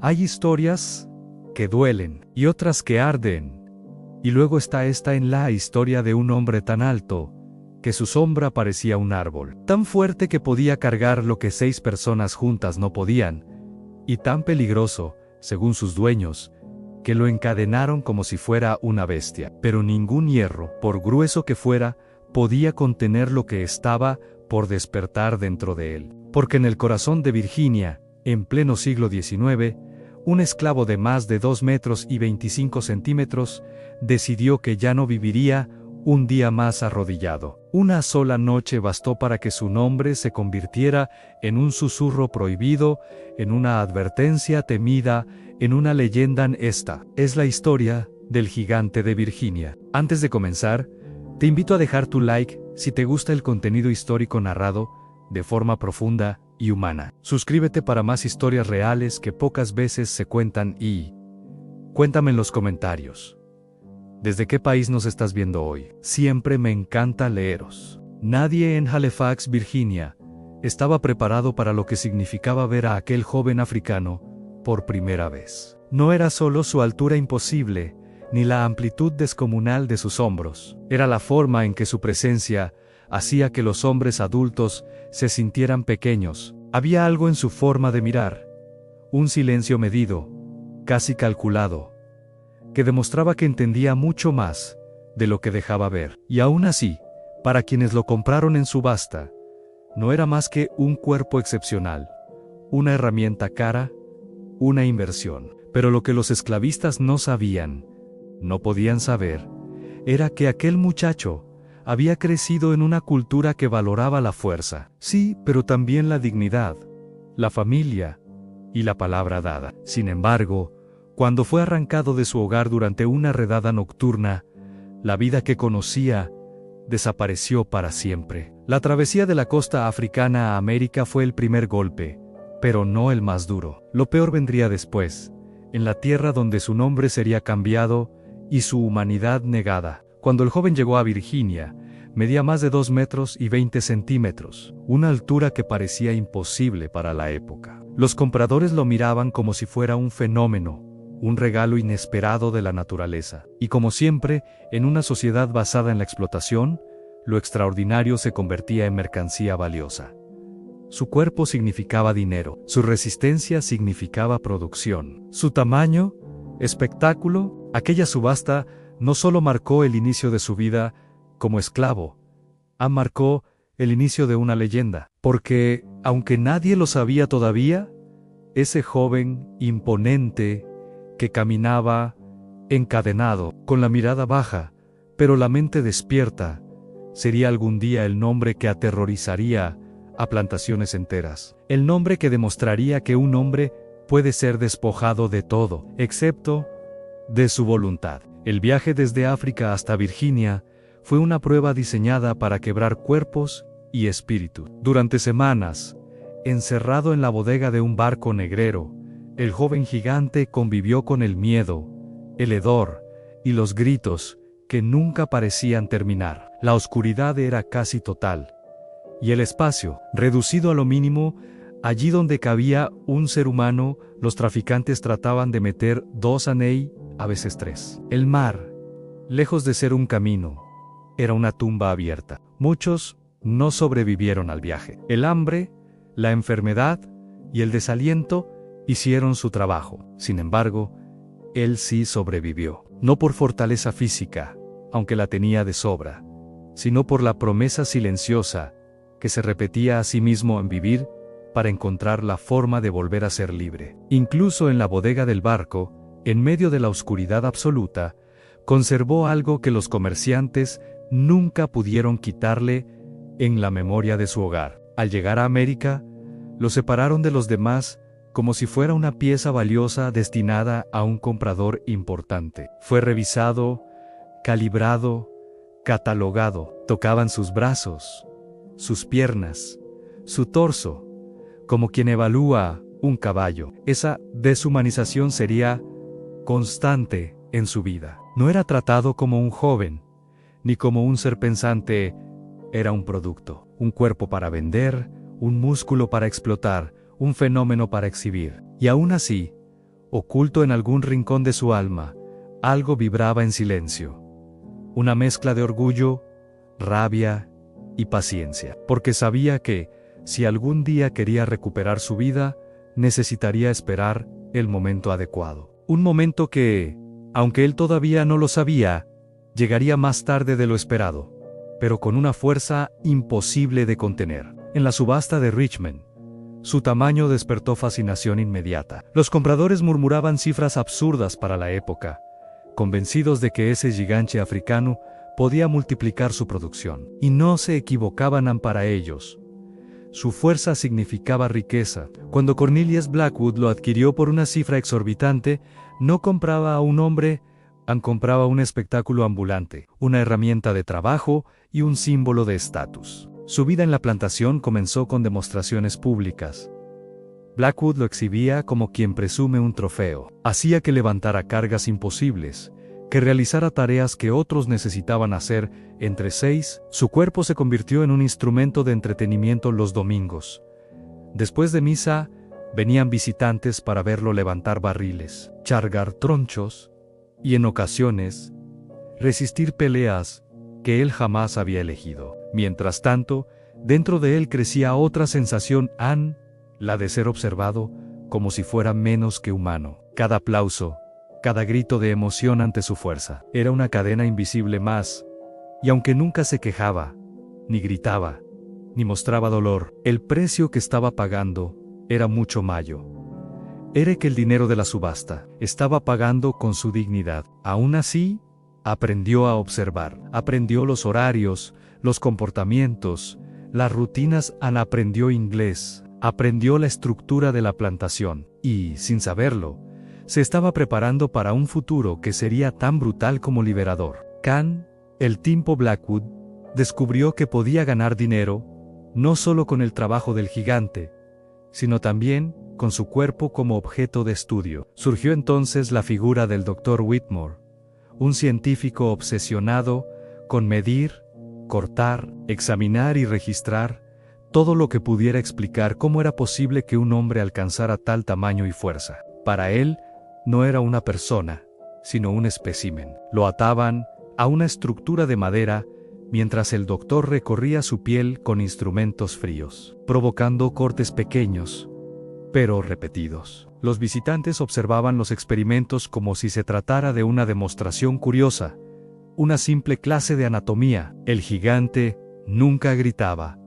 Hay historias que duelen y otras que arden. Y luego está la historia de un hombre tan alto que su sombra parecía un árbol, tan fuerte que podía cargar lo que 6 personas juntas no podían, y tan peligroso, según sus dueños, que lo encadenaron como si fuera una bestia. Pero ningún hierro, por grueso que fuera, podía contener lo que estaba por despertar dentro de él. Porque en el corazón de Virginia, en pleno siglo XIX, un esclavo de más de 2 metros y 25 centímetros decidió que ya no viviría un día más arrodillado. Una sola noche bastó para que su nombre se convirtiera en un susurro prohibido, en una advertencia temida, en una leyenda. Esta es la historia del gigante de Virginia. Antes de comenzar, te invito a dejar tu like si te gusta el contenido histórico narrado de forma profunda y humana. Suscríbete para más historias reales que pocas veces se cuentan y cuéntame en los comentarios. ¿Desde qué país nos estás viendo hoy? Siempre me encanta leeros. Nadie en Halifax, Virginia, estaba preparado para lo que significaba ver a aquel joven africano por primera vez. No era solo su altura imposible, ni la amplitud descomunal de sus hombros. Era la forma en que su presencia hacía que los hombres adultos se sintieran pequeños. Había algo en su forma de mirar, un silencio medido, casi calculado, que demostraba que entendía mucho más de lo que dejaba ver. Y aún así, para quienes lo compraron en subasta, no era más que un cuerpo excepcional, una herramienta cara, una inversión. Pero lo que los esclavistas no sabían, no podían saber, era que aquel muchacho había crecido en una cultura que valoraba la fuerza, sí, pero también la dignidad, la familia y la palabra dada. Sin embargo, cuando fue arrancado de su hogar durante una redada nocturna, la vida que conocía desapareció para siempre. La travesía de la costa africana a América fue el primer golpe, pero no el más duro. Lo peor vendría después, en la tierra donde su nombre sería cambiado y su humanidad negada. Cuando el joven llegó a Virginia, medía más de 2 metros y 20 centímetros, una altura que parecía imposible para la época. Los compradores lo miraban como si fuera un fenómeno, un regalo inesperado de la naturaleza. Y como siempre, en una sociedad basada en la explotación, lo extraordinario se convertía en mercancía valiosa. Su cuerpo significaba dinero, su resistencia significaba producción. Su tamaño, espectáculo, aquella subasta no solo marcó el inicio de su vida como esclavo, marcó el inicio de una leyenda. Porque, aunque nadie lo sabía todavía, ese joven imponente que caminaba encadenado, con la mirada baja, pero la mente despierta, sería algún día el nombre que aterrorizaría a plantaciones enteras. El nombre que demostraría que un hombre puede ser despojado de todo, excepto de su voluntad. El viaje desde África hasta Virginia fue una prueba diseñada para quebrar cuerpos y espíritu. Durante semanas, encerrado en la bodega de un barco negrero, el joven gigante convivió con el miedo, el hedor y los gritos que nunca parecían terminar. La oscuridad era casi total, y el espacio, reducido a lo mínimo, allí donde cabía un ser humano, los traficantes trataban de meter 2 anei, a veces 3. El mar, lejos de ser un camino, era una tumba abierta. Muchos no sobrevivieron al viaje. El hambre, la enfermedad y el desaliento hicieron su trabajo. Sin embargo, él sí sobrevivió. No por fortaleza física, aunque la tenía de sobra, sino por la promesa silenciosa que se repetía a sí mismo en vivir para encontrar la forma de volver a ser libre. Incluso en la bodega del barco, en medio de la oscuridad absoluta, conservó algo que los comerciantes nunca pudieron quitarle en la memoria de su hogar. Al llegar a América, lo separaron de los demás como si fuera una pieza valiosa destinada a un comprador importante. Fue revisado, calibrado, catalogado. Tocaban sus brazos, sus piernas, su torso, como quien evalúa un caballo. Esa deshumanización sería constante en su vida. No era tratado como un joven, ni como un ser pensante. Era un producto, un cuerpo para vender, un músculo para explotar, un fenómeno para exhibir. Y aún así, Oculto en algún rincón de su alma, algo vibraba en silencio. Una mezcla de orgullo, rabia y paciencia, porque sabía que, si algún día quería recuperar su vida, necesitaría esperar el momento adecuado. Un momento que, aunque él todavía no lo sabía, llegaría más tarde de lo esperado, pero con una fuerza imposible de contener. En la subasta de Richmond, su tamaño despertó fascinación inmediata. Los compradores murmuraban cifras absurdas para la época, convencidos de que ese gigante africano podía multiplicar su producción. Y no se equivocaban para ellos. Su fuerza significaba riqueza. Cuando Cornelius Blackwood lo adquirió por una cifra exorbitante, no compraba a un hombre, compraba un espectáculo ambulante, una herramienta de trabajo y un símbolo de estatus. Su vida en la plantación comenzó con demostraciones públicas. Blackwood lo exhibía como quien presume un trofeo. Hacía que levantara cargas imposibles, que realizara tareas que otros necesitaban hacer entre 6. Su cuerpo se convirtió en un instrumento de entretenimiento los domingos. Después de misa, venían visitantes para verlo levantar barriles, chargar tronchos y, en ocasiones, resistir peleas que él jamás había elegido. Mientras tanto, dentro de él crecía otra sensación, la de ser observado como si fuera menos que humano. Cada aplauso, cada grito de emoción ante su fuerza, era una cadena invisible más, y aunque nunca se quejaba, ni gritaba, ni mostraba dolor, el precio que estaba pagando era mucho mayor. Era que el dinero de la subasta estaba pagando con su dignidad. Aún así, aprendió a observar, aprendió los horarios, los comportamientos, las rutinas, aprendió inglés, aprendió la estructura de la plantación, y, sin saberlo, se estaba preparando para un futuro que sería tan brutal como liberador. El tipo Blackwood, descubrió que podía ganar dinero, no solo con el trabajo del gigante, sino también con su cuerpo como objeto de estudio. Surgió entonces la figura del Dr. Whitmore, un científico obsesionado con medir, cortar, examinar y registrar todo lo que pudiera explicar cómo era posible que un hombre alcanzara tal tamaño y fuerza. Para él, no era una persona, sino un espécimen. Lo ataban a una estructura de madera mientras el doctor recorría su piel con instrumentos fríos, provocando cortes pequeños, pero repetidos. Los visitantes observaban los experimentos como si se tratara de una demostración curiosa, una simple clase de anatomía. El gigante nunca gritaba,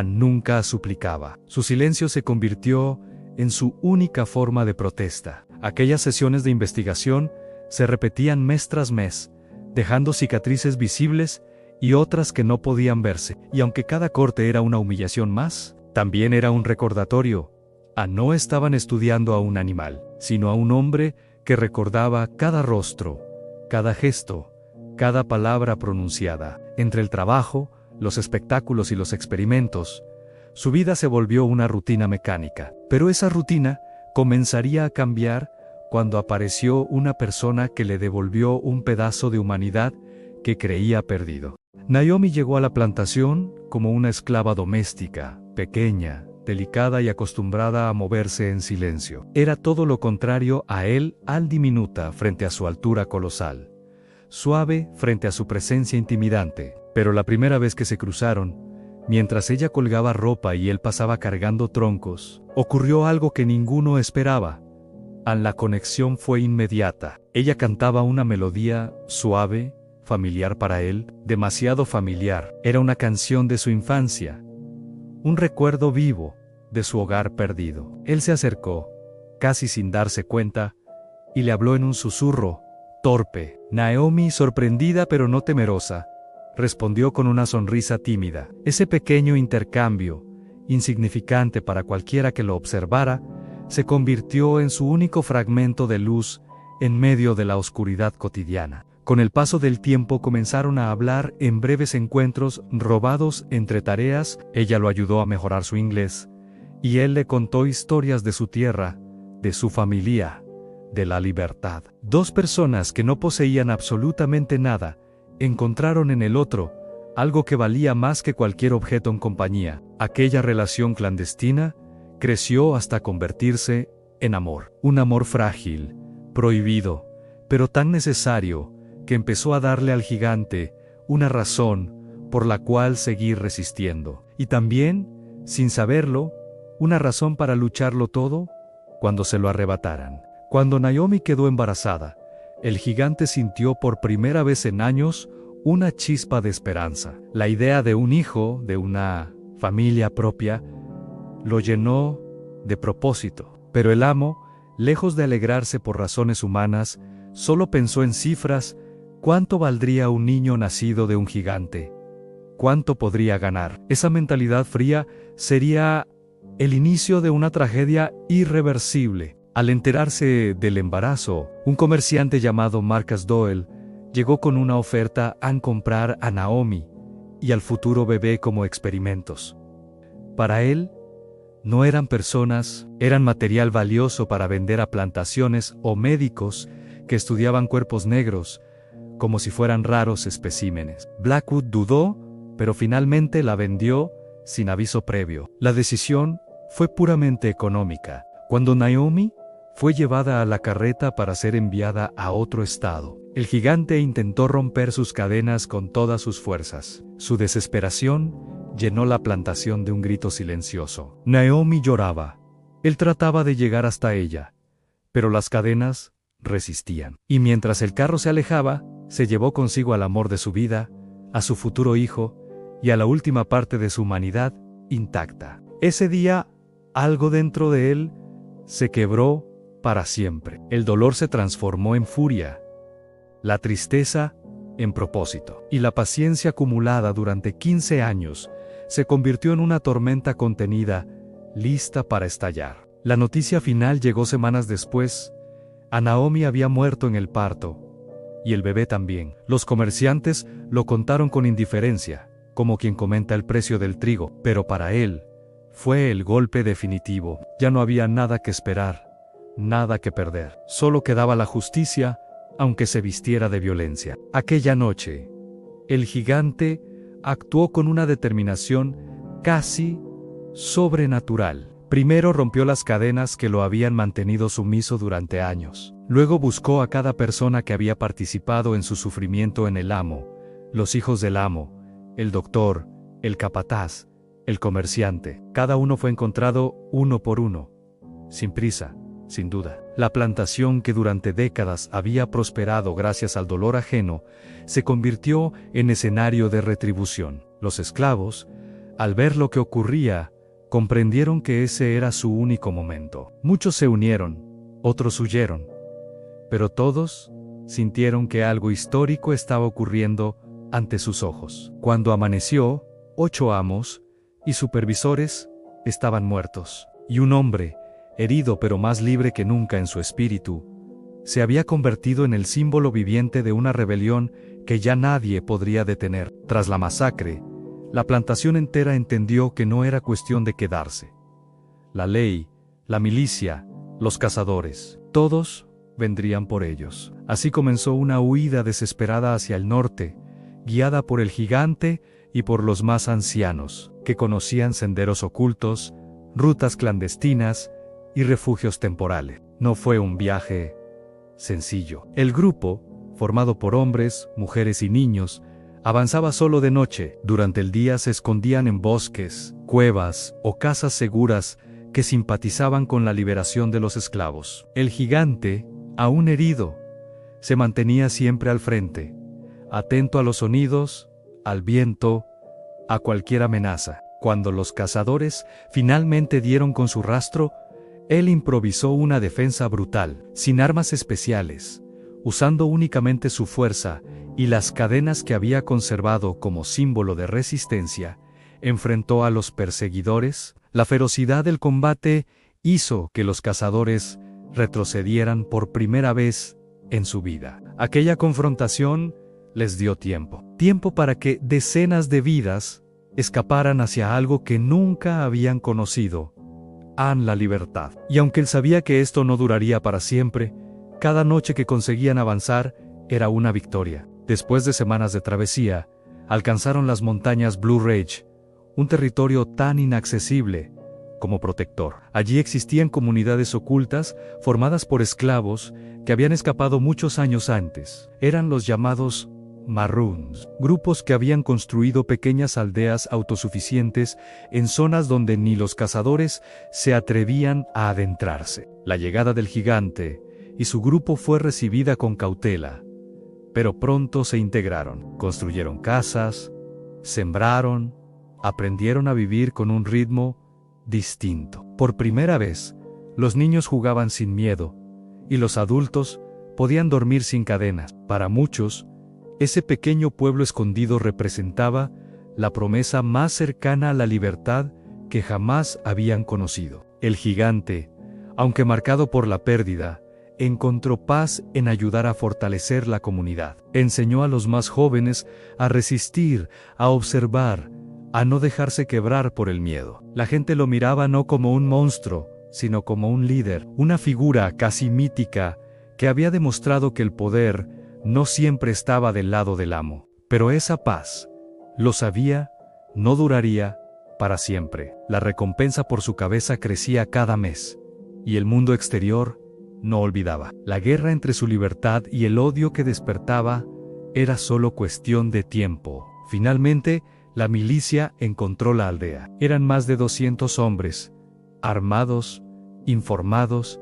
nunca suplicaba. Su silencio se convirtió en su única forma de protesta. Aquellas sesiones de investigación se repetían mes tras mes, dejando cicatrices visibles y otras que no podían verse. Y aunque cada corte era una humillación más, también era un recordatorio. No estaban estudiando a un animal, sino a un hombre que recordaba cada rostro, cada gesto, cada palabra pronunciada. Entre el trabajo, los espectáculos y los experimentos, su vida se volvió una rutina mecánica. Pero esa rutina comenzaría a cambiar cuando apareció una persona que le devolvió un pedazo de humanidad que creía perdido. Naomi llegó a la plantación como una esclava doméstica, pequeña, delicada y acostumbrada a moverse en silencio. Era todo lo contrario a él, diminuta frente a su altura colosal, suave frente a su presencia intimidante. Pero la primera vez que se cruzaron, mientras ella colgaba ropa y él pasaba cargando troncos, ocurrió algo que ninguno esperaba. La conexión fue inmediata. Ella cantaba una melodía suave, familiar para él, demasiado familiar. Era una canción de su infancia, un recuerdo vivo de su hogar perdido. Él se acercó, casi sin darse cuenta, y le habló en un susurro torpe. Naomi, sorprendida pero no temerosa, respondió con una sonrisa tímida. Ese pequeño intercambio, insignificante para cualquiera que lo observara, se convirtió en su único fragmento de luz en medio de la oscuridad cotidiana. Con el paso del tiempo comenzaron a hablar en breves encuentros robados entre tareas. Ella lo ayudó a mejorar su inglés, y él le contó historias de su tierra, de su familia, de la libertad. Dos personas que no poseían absolutamente nada, encontraron en el otro algo que valía más que cualquier objeto en compañía. Aquella relación clandestina creció hasta convertirse en amor. Un amor frágil, prohibido, pero tan necesario que empezó a darle al gigante una razón por la cual seguir resistiendo. Y también, sin saberlo, una razón para lucharlo todo cuando se lo arrebataran. Cuando Naomi quedó embarazada, el gigante sintió por primera vez en años una chispa de esperanza. La idea de un hijo, de una familia propia, lo llenó de propósito. Pero el amo, lejos de alegrarse por razones humanas, solo pensó en cifras. ¿Cuánto valdría un niño nacido de un gigante? ¿Cuánto podría ganar? Esa mentalidad fría sería el inicio de una tragedia irreversible. Al enterarse del embarazo, un comerciante llamado Marcus Doyle llegó con una oferta a comprar a Naomi y al futuro bebé como experimentos. Para él, no eran personas, eran material valioso para vender a plantaciones o médicos que estudiaban cuerpos negros, como si fueran raros especímenes. Blackwood dudó, pero finalmente la vendió sin aviso previo. La decisión fue puramente económica. Cuando Naomi fue llevada a la carreta para ser enviada a otro estado, el gigante intentó romper sus cadenas con todas sus fuerzas. Su desesperación llenó la plantación de un grito silencioso. Naomi lloraba. Él trataba de llegar hasta ella, pero las cadenas resistían. Y mientras el carro se alejaba, se llevó consigo al amor de su vida, a su futuro hijo y a la última parte de su humanidad intacta. Ese día, algo dentro de él se quebró para siempre. El dolor se transformó en furia, la tristeza en propósito, y la paciencia acumulada durante 15 años se convirtió en una tormenta contenida, lista para estallar. La noticia final llegó semanas después. A Naomi había muerto en el parto, y el bebé también. Los comerciantes lo contaron con indiferencia, como quien comenta el precio del trigo, pero para él fue el golpe definitivo. Ya no había nada que esperar, nada que perder. Solo quedaba la justicia, aunque se vistiera de violencia. Aquella noche, el gigante actuó con una determinación casi sobrenatural. Primero rompió las cadenas que lo habían mantenido sumiso durante años. Luego buscó a cada persona que había participado en su sufrimiento en el amo, los hijos del amo, el doctor, el capataz, el comerciante. Cada uno fue encontrado uno por uno, sin prisa, sin duda. La plantación que durante décadas había prosperado gracias al dolor ajeno, se convirtió en escenario de retribución. Los esclavos, al ver lo que ocurría, comprendieron que ese era su único momento. Muchos se unieron, otros huyeron, pero todos sintieron que algo histórico estaba ocurriendo ante sus ojos. Cuando amaneció, 8 amos y supervisores estaban muertos, y un hombre, herido pero más libre que nunca en su espíritu, se había convertido en el símbolo viviente de una rebelión que ya nadie podría detener. Tras la masacre, la plantación entera entendió que no era cuestión de quedarse. La ley, la milicia, los cazadores, todos vendrían por ellos. Así comenzó una huida desesperada hacia el norte, guiada por el gigante y por los más ancianos, que conocían senderos ocultos, rutas clandestinas y refugios temporales. No fue un viaje sencillo. El grupo, formado por hombres, mujeres y niños, avanzaba solo de noche. Durante el día se escondían en bosques, cuevas o casas seguras que simpatizaban con la liberación de los esclavos. El gigante, aún herido, se mantenía siempre al frente, atento a los sonidos, al viento, a cualquier amenaza. Cuando los cazadores finalmente dieron con su rastro, él improvisó una defensa brutal, sin armas especiales, usando únicamente su fuerza y las cadenas que había conservado como símbolo de resistencia. Enfrentó a los perseguidores. La ferocidad del combate hizo que los cazadores retrocedieran por primera vez en su vida. Aquella confrontación les dio tiempo para que decenas de vidas escaparan hacia algo que nunca habían conocido, la libertad. Y aunque él sabía que esto no duraría para siempre, cada noche que conseguían avanzar era una victoria. Después de semanas de travesía, alcanzaron las montañas Blue Ridge, un territorio tan inaccesible como protector. Allí existían comunidades ocultas formadas por esclavos que habían escapado muchos años antes. Eran los llamados Maroons, grupos que habían construido pequeñas aldeas autosuficientes en zonas donde ni los cazadores se atrevían a adentrarse. La llegada del gigante y su grupo fue recibida con cautela, pero pronto se integraron, construyeron casas, sembraron, aprendieron a vivir con un ritmo distinto. Por primera vez, los niños jugaban sin miedo, y los adultos podían dormir sin cadenas. Para muchos, ese pequeño pueblo escondido representaba la promesa más cercana a la libertad que jamás habían conocido. El gigante, aunque marcado por la pérdida, encontró paz en ayudar a fortalecer la comunidad. Enseñó a los más jóvenes a resistir, a observar, a no dejarse quebrar por el miedo. La gente lo miraba no como un monstruo, sino como un líder, una figura casi mítica que había demostrado que el poder no siempre estaba del lado del amo. Pero esa paz, lo sabía, no duraría para siempre. La recompensa por su cabeza crecía cada mes, y el mundo exterior no olvidaba. La guerra entre su libertad y el odio que despertaba era solo cuestión de tiempo. Finalmente, la milicia encontró la aldea. Eran más de 200 hombres, armados, informados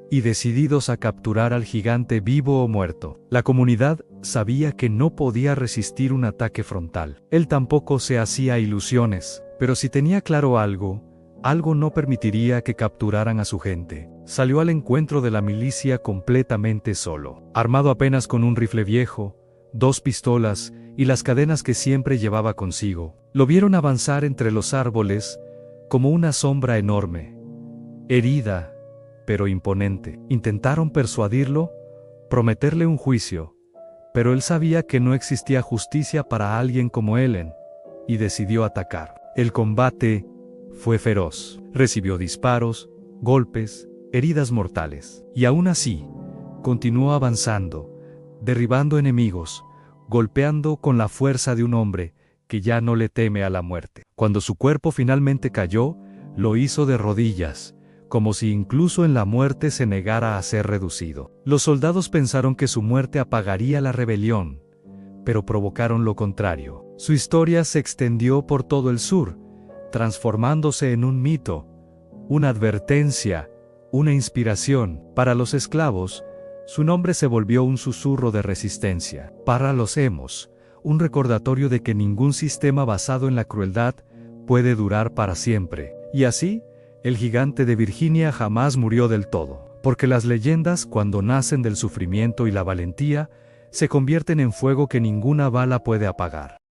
y decididos a capturar al gigante vivo o muerto. La comunidad sabía que no podía resistir un ataque frontal. Él tampoco se hacía ilusiones, pero si tenía claro algo no permitiría que capturaran a su gente. Salió al encuentro de la milicia completamente solo, armado apenas con un rifle viejo, 2 pistolas y las cadenas que siempre llevaba consigo. Lo vieron avanzar entre los árboles como una sombra enorme, herida, pero imponente. Intentaron persuadirlo, prometerle un juicio, pero él sabía que no existía justicia para alguien como Ellen, y decidió atacar. El combate fue feroz. Recibió disparos, golpes, heridas mortales. Y aún así, continuó avanzando, derribando enemigos, golpeando con la fuerza de un hombre que ya no le teme a la muerte. Cuando su cuerpo finalmente cayó, lo hizo de rodillas, como si incluso en la muerte se negara a ser reducido. Los soldados pensaron que su muerte apagaría la rebelión, pero provocaron lo contrario. Su historia se extendió por todo el sur, transformándose en un mito, una advertencia, una inspiración. Para los esclavos, su nombre se volvió un susurro de resistencia. Para los emos, un recordatorio de que ningún sistema basado en la crueldad puede durar para siempre. Y así, el gigante de Virginia jamás murió del todo, porque las leyendas, cuando nacen del sufrimiento y la valentía, se convierten en fuego que ninguna bala puede apagar.